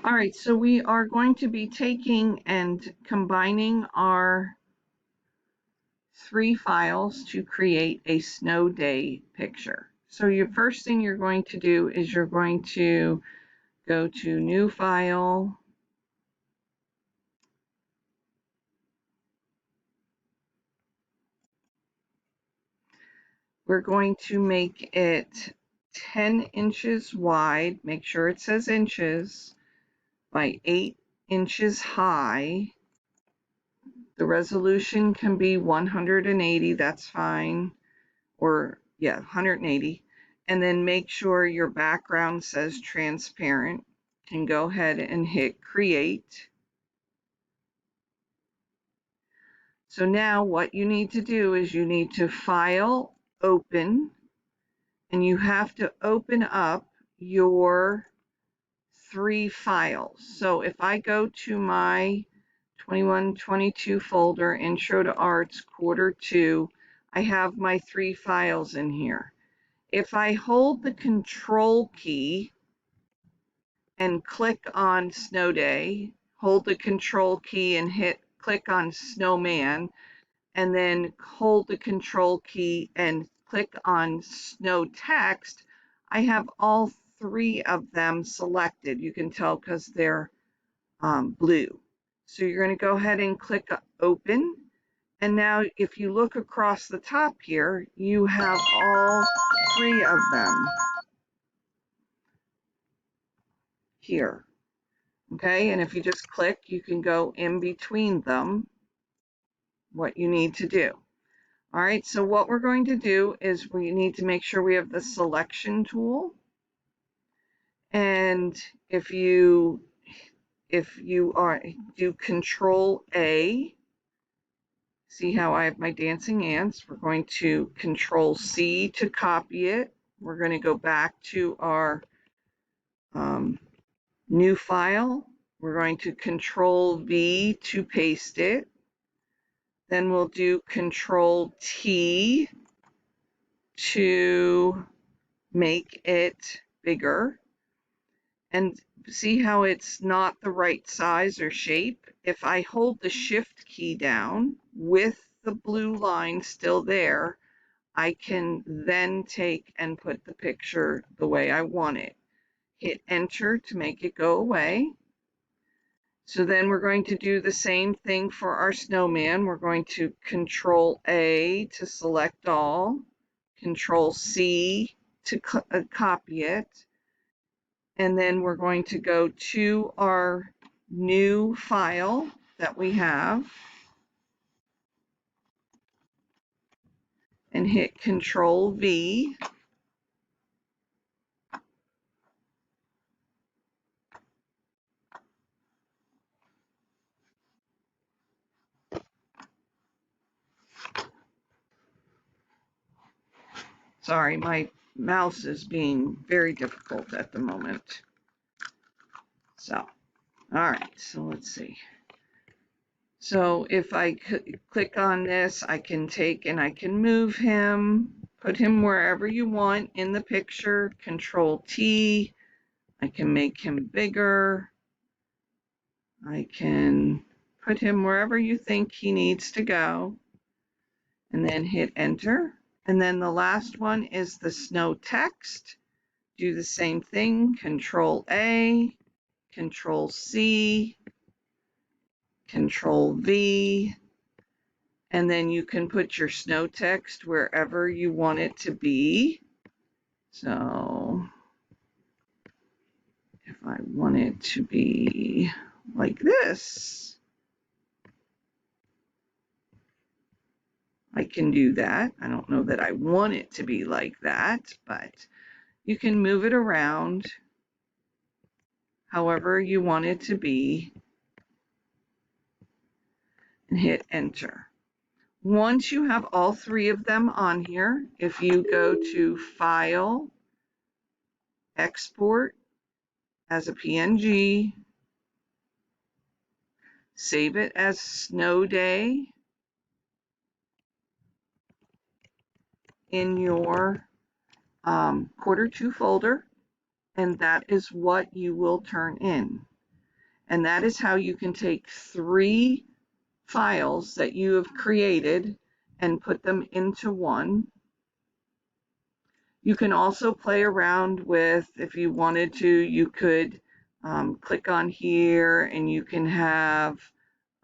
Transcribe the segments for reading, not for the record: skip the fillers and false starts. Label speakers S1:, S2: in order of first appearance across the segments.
S1: All right, so we are going to be taking and combining our 3 files to create a snow day picture. So your first thing you're going to do is you're going to go to New File, we're going to make it 10 inches wide, make sure it says inches, by 8 inches high. The resolution can be 180, that's fine, or yeah, 180. And then make sure your background says transparent. Can go ahead and hit create. So now what you need to do is you need to file, open, and you have to open up your 3 files. So if I go to my 21-22 folder, Intro to Arts, Quarter 2, I have my 3 files in here. If I hold the Control key and click on Snow Day, hold the Control key and click on Snowman, and then hold the Control key and click on Snow Text, I have all 3 of them selected. You can tell because they're blue. So you're going to go ahead and click Open. And now if you look across the top here, you have all 3 of them here. Okay, and if you just click, you can go in between them, what you need to do. All right, so what we're going to do is we need to make sure we have the selection tool. And if you do Control A, see how I have my dancing ants, we're going to Control C to copy it. We're going to go back to our new file. We're going to Control V to paste it. Then we'll do Control T to make it bigger. And see how it's not the right size or shape? If I hold the Shift key down with the blue line still there, I can then take and put the picture the way I want it. Hit Enter to make it go away. So then we're going to do the same thing for our snowman. We're going to Control A to select all, Control C to copy it, and then we're going to go to our new file that we have and hit Control V. Sorry, my mouse is being very difficult at the moment. So, all right, so let's see. So if I click on this, I can take and I can move him, put him wherever you want in the picture, Control T. I can make him bigger. I can put him wherever you think he needs to go, and then hit Enter. And then the last one is the snow text. Do the same thing, Control A, Control C, Control V, and then you can put your snow text wherever you want it to be. So if I want it to be like this, I can do that. I don't know that I want it to be like that, but you can move it around however you want it to be and hit Enter. Once you have all 3 of them on here, if you go to File, Export as a PNG, save it as Snow Day in your Quarter 2 folder, and that is what you will turn in. And that is how you can take 3 files that you have created and put them into one. You can also play around with, if you wanted to, you could click on here and you can have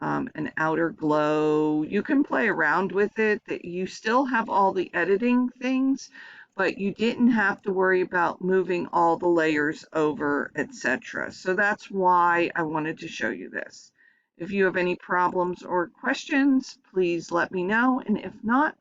S1: an outer glow. You can play around with it. That you still have all the editing things, but you didn't have to worry about moving all the layers over, etc. So that's why I wanted to show you this. If you have any problems or questions, please let me know, and if not,